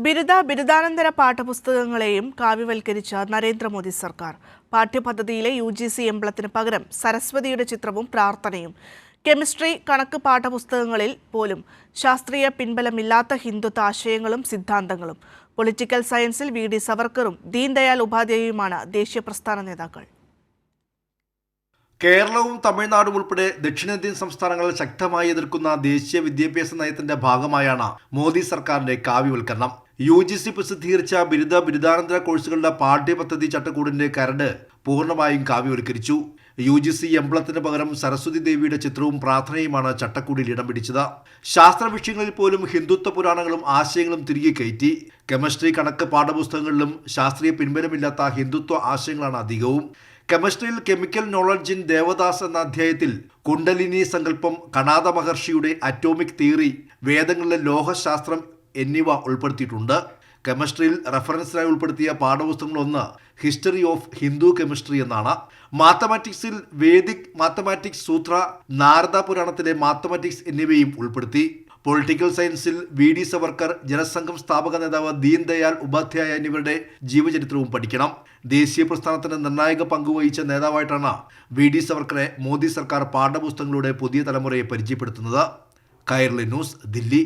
ബിരുദാനന്തര പാഠപുസ്തകങ്ങളെയും കാവ്യവൽക്കരിച്ച നരേന്ദ്രമോദി സർക്കാർ. പാഠ്യപദ്ധതിയിലെ UGC എംബ്ലത്തിന് പകരം സരസ്വതിയുടെ ചിത്രവും പ്രാർത്ഥനയും. കെമിസ്ട്രി, കണക്ക് പാഠപുസ്തകങ്ങളിൽ പോലും ശാസ്ത്രീയ പിൻബലമില്ലാത്ത ഹിന്ദുത്വ ആശയങ്ങളും സിദ്ധാന്തങ്ങളും. പൊളിറ്റിക്കൽ സയൻസിൽ VD സവർക്കറും ദീൻദയാൽ ഉപാധ്യായയുമാണ് ദേശീയ പ്രസ്ഥാന നേതാക്കൾ. കേരളവും തമിഴ്നാടും ഉൾപ്പെടെ ദക്ഷിണേന്ത്യൻ സംസ്ഥാനങ്ങൾ ശക്തമായി എതിർക്കുന്ന ദേശീയ വിദ്യാഭ്യാസ നയത്തിന്റെ ഭാഗമായാണ് മോദി സർക്കാരിന്റെ കാവ്യവൽക്കരണം. UGC പ്രസിദ്ധീകരിച്ച ബിരുദാനന്തര കോഴ്സുകളുടെ പാഠ്യപദ്ധതി ചട്ടക്കൂടിന്റെ കരട് പൂർണ്ണമായും കാവ്യവൽക്കരിച്ചു. UGC എംബ്ലത്തിന് പകരം സരസ്വതി ദേവിയുടെ ചിത്രവും പ്രാർത്ഥനയുമാണ് ചട്ടക്കൂടിൽ ഇടം പിടിച്ചത്. ശാസ്ത്ര വിഷയങ്ങളിൽ പോലും ഹിന്ദുത്വ പുരാണങ്ങളും ആശയങ്ങളും തിരികെ കയറ്റി. കെമിസ്ട്രി, കണക്ക് പാഠപുസ്തകങ്ങളിലും ശാസ്ത്രീയ പിൻബലമില്ലാത്ത ഹിന്ദുത്വ ആശയങ്ങളാണ് അധികവും. കെമിസ്ട്രിയിൽ കെമിക്കൽ നോളജ് ഇൻ ദേവദാസ് എന്ന അധ്യായത്തിൽ കുണ്ടലിനി സങ്കല്പം, കണാദ മഹർഷിയുടെ അറ്റോമിക് തിയറി, വേദങ്ങളിലെ ലോഹശാസ്ത്രം എന്നിവ ഉൾപ്പെടുത്തിയിട്ടുണ്ട്. കെമിസ്ട്രിയിൽ റെഫറൻസിനായി ഉൾപ്പെടുത്തിയ പാഠപുസ്തകങ്ങളൊന്ന് ഹിസ്റ്ററി ഓഫ് ഹിന്ദു കെമിസ്ട്രി എന്നാണ്. മാത്തമാറ്റിക്സിൽ വേദിക് മാത്തമാറ്റിക്സ് സൂത്ര, നാരദ പുരാണത്തിലെ മാത്തമാറ്റിക്സ് എന്നിവയും ഉൾപ്പെടുത്തി. പൊളിറ്റിക്കൽ സയൻസിൽ VD സവർക്കർ, ജനസംഘം സ്ഥാപക നേതാവ് ദീൻദയാൽ ഉപാധ്യായ എന്നിവരുടെ ജീവചരിത്രവും പഠിക്കണം. ദേശീയ പ്രസ്ഥാനത്തിന് നിർണായക പങ്കുവഹിച്ച നേതാവായിട്ടാണ് VD സവർക്കറെ മോദി സർക്കാർ പാഠപുസ്തകങ്ങളുടെ പുതിയ തലമുറയെ പരിചയപ്പെടുത്തുന്നത്. കൈരളി ന്യൂസ്, ദില്ലി.